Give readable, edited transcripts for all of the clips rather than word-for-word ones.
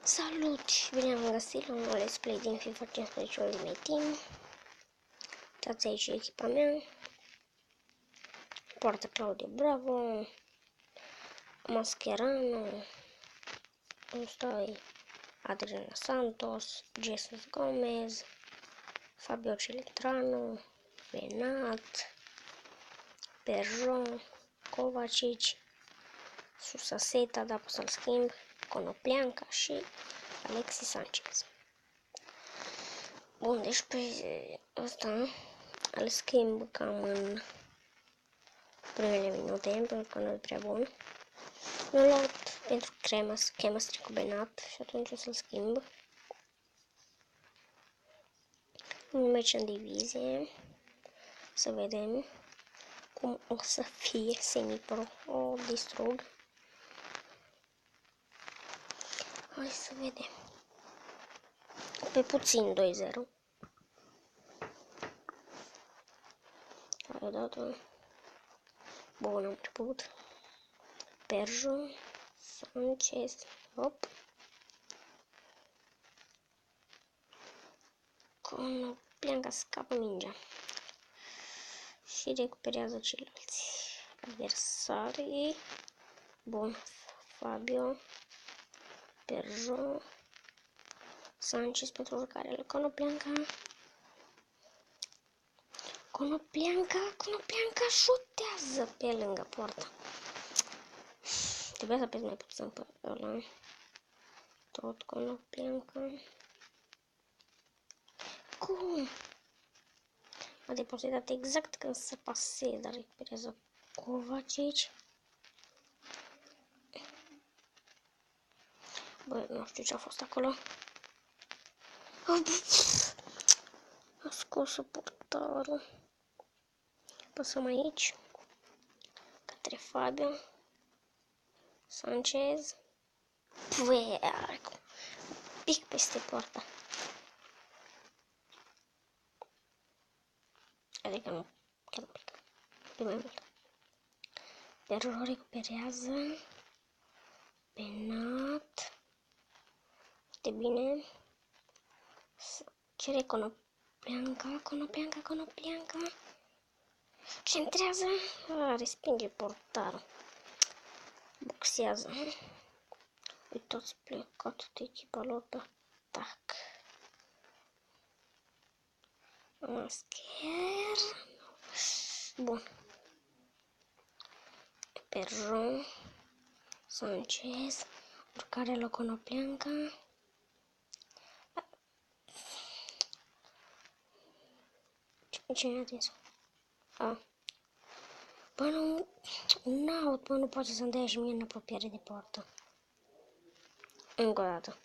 Salut și bine am găsit la un nou let's play din FIFA 15 Ultimate Team. Uitați aici echipa mea. Poartă Claudio Bravo, Mascherano, ăsta-i Adriana Santos, Jesus Gomez, Fabio Celentano, Benat, Perjon, Kovacic, Susaseta, dar pot să-l schimb, Konoplyanka și Alexis Sanchez. Bun, deci pe ăsta îl schimb cam în primele minute, pentru că nu e prea bun. Mi-am luat pentru chemistry cu Benat și atunci o să-l schimb. Un meci în divizie. Să vedem cum o să fie semi-pro. O distrug. Hai să vedem. Pe puțin 2-0. Hai odată. Bun, am început. Perjon, Sanchez, hop. Konoplyanka scapă mingea și recuperează ceilalți adversarii. Bun, Fabio, Perjon, Sanchez pentru urcare la Konoplyanka. Konoplyanka șutează pe lângă poartă. Trebuia să apăs mai puțin pe ăla. Tot Konoplyanka. Cum? A depozitat exact când să paseze, dar recuperează Kovacic. Bă, nu știu ce a fost acolo. A scos portarul. Pasăm aici. Către Fabio. Sanchez. Păi, pic peste poartă. Adică nu, chiar un pic. E mai mult. Perjon recuperează. Benat. Foarte bine. Cere Konoplyanka. Centrează. Respinge portarul. Boxează. Uitați, plecat de echipa lor pe atac. Masker. Bun. Perjon. Sanchez. Urcare la Konoplyanka. Cine a atins-o? Bă, nu, un out, bă, nu poate să-mi dea și mie în apropiere de poartă. Încă o dată.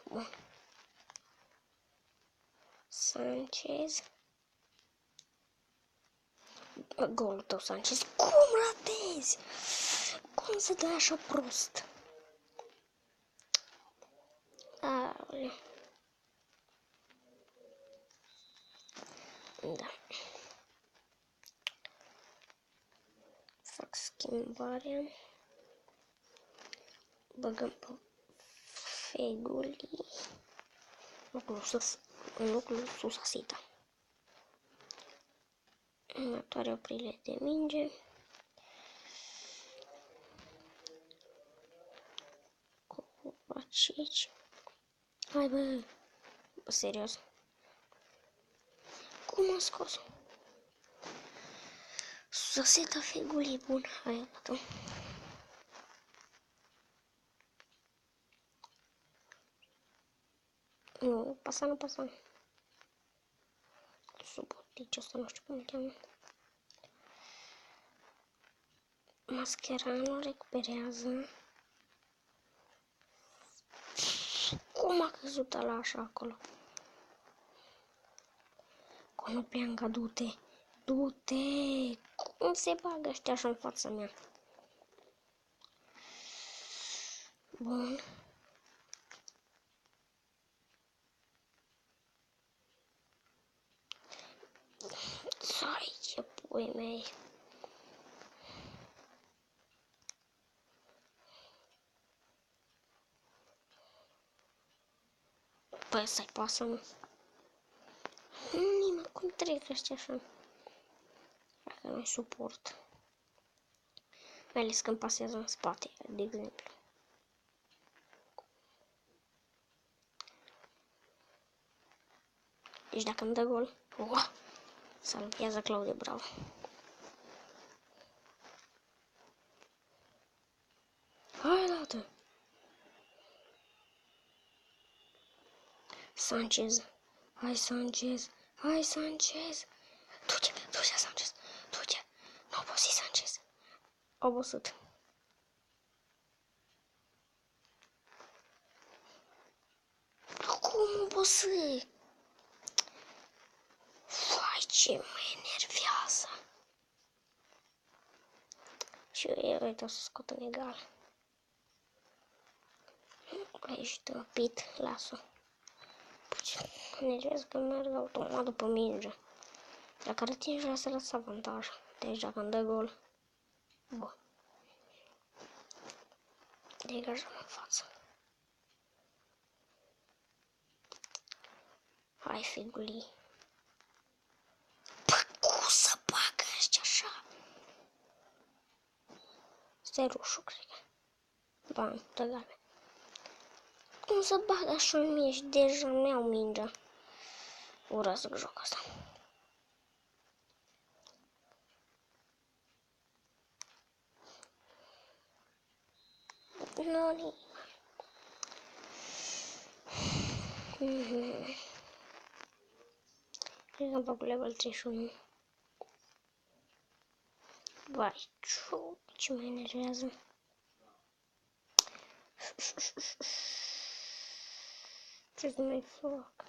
Bun. Sanchez. Bă, golul tău, Sanchez. Cum ratezi? Cum să dai așa prost? Aoleu. Da. Fac schimbarea. Băgăm pe Feguli în locul Susaseta. Următoarea oprire de minge. Kovacic. Hai bă, serios. Cum a scos? Susaseta Feguli, bun, hai odată. Nu pasa. Subotic, ăsta nu știu cum îl cheamă. Mascherano recuperează. Cum a căzut ăla așa acolo? Konoplyanka, du-te! Cum se bagă ăștia așa în fața mea? Bun. Hai, ce pui mei! Păi ăsta-i pasă, mă. Nimeni, cum trec ăștia așa? Dacă nu-i suport. Mai ales când pasează în spate, de exemplu. Deci dacă îmi dă gol, salvează Claudiu Bravo. Hai, dată! Sanchez. Hai, Sanchez. Hai, Sanchez. Du-te, Sanchez. Du-te. Nu obosi, Sanchez. Obosit. Cum obosi? Vai, ce mă enervează. Și eu uite, o să scot în egal. Ești tâmpit, lasă-o. Mă enervează că merg automat după minge. Dacă retingi, vrea să lăsa avantaj. Deci dacă îmi dă gol, bă. Degajăm în față. Hai, figulii. Bă, cum să bagă ăștia așa? Stai roșu, cred că. Ba, nu, de galben. Cum să bagă așa mie și deja mi-au mingea. Urăsc jocul ăsta. Noni. Cred că am făcut level 31. Vai, ce mă enervează. Ce să mai fac?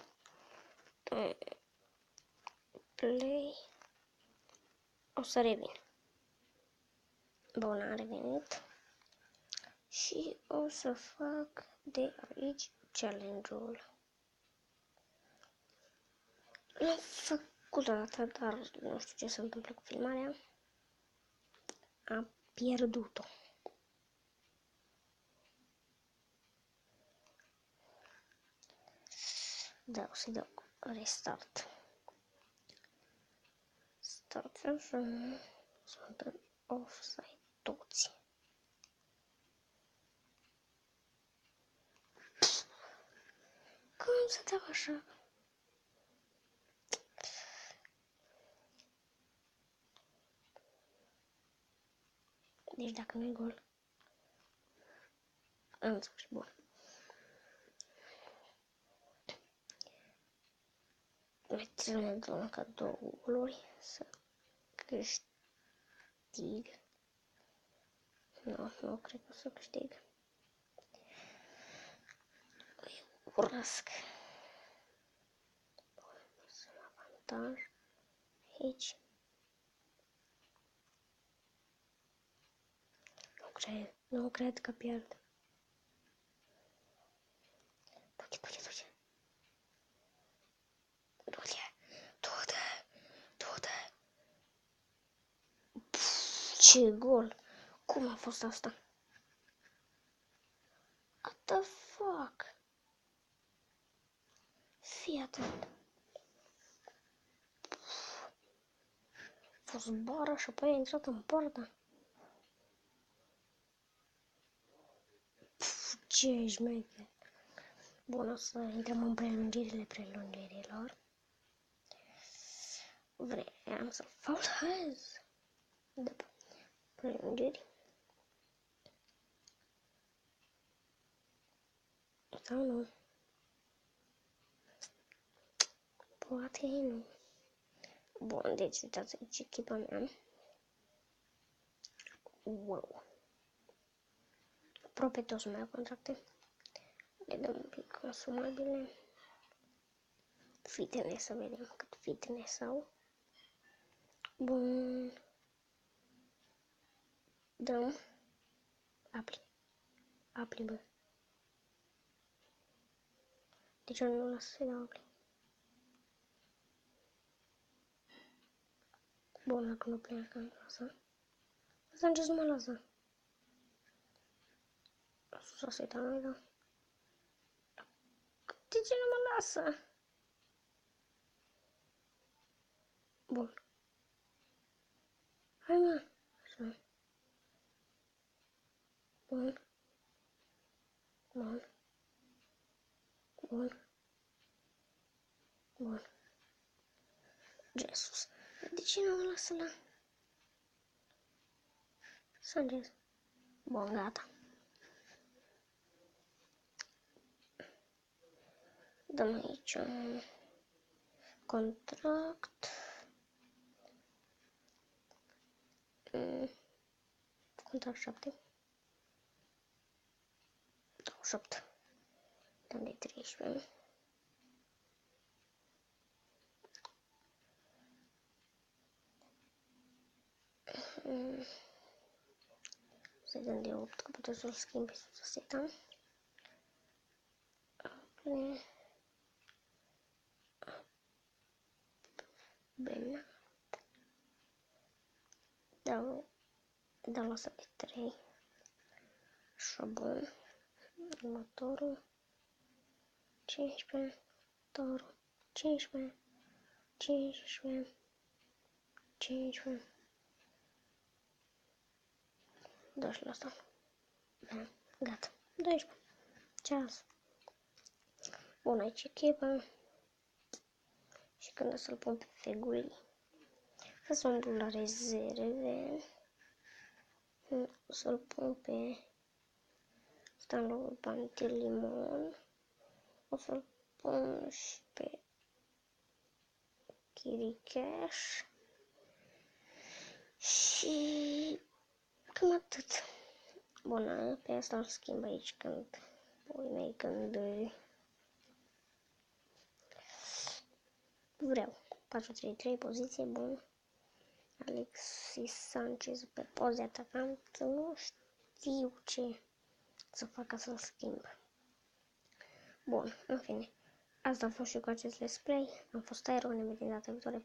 Play. O să revin. Bun, am revenit. Și o să fac de aici challenge-ul. L-am făcut o dată, dar nu știu ce se întâmplă cu filmarea. Am pierdut-o. Da, o să-i dau restart. Start și sunt în offside toți. Cum să dau așa? Deci dacă nu e gol, am înțeles, bun. Mai trebuie să dăm ca 2 goluri să câștig. Nu cred că o să câștig. Îi urăsc. Sunt avantaj aici. Nu cred că pierd. Du-te. Ce gol! Cum a fost asta? What the fuck? Fii atent. A fost bara și apoi a intrat în poartă. Ce șmecher. Bun, o să intrăm în prelungirilor. Vreau să faultez. După prelungiri. Sau nu. Poate nu. Bun, deci uitați aici echipa mea. Wow. Aproape toți mai au contracte. Le dăm un pic consumabile. Fitness, să vedem cât fitness au. Bun. Dăm. Apli, bă. De ce nu las să dau apli? Bun, dacă nu pleacă în asta. Sanchez nu mă lasă. Sus să-i dau, nu-i dau. De ce nu mă lasă? Bun. Hai, mă. Așa. Bun. Bun. Bun. Bun. Jesus. De ce nu mă lasă la... Sânges. Bun, gata. Dăm aici un contract. Contract 7. 28. Dăm de 13. Să dăm de 8, că putem să-l schimbi să setăm. Bine. Dau la să de 3. Așa, bun. Următorul. 15. Următorul. 15. 15. 15. Dă și la asta. Bine. Gata. 12. Ceas. Bun, aici echipă. Și când o să-l pun pe feguri, să mă duc la rezerve. O să-l pun pe standul Pantelimon. O să-l pun și pe Chiricash. Și cam atât. Bun, pe asta îl schimb aici când vreau. 4-3-3, poziție, bun. Alexis Sanchez pe poze atacant. Nu știu ce să fac ca să-l schimb. Bun, în fine. Asta a fost și cu acest let's play. Am fost Aero, ne vedem data viitoare.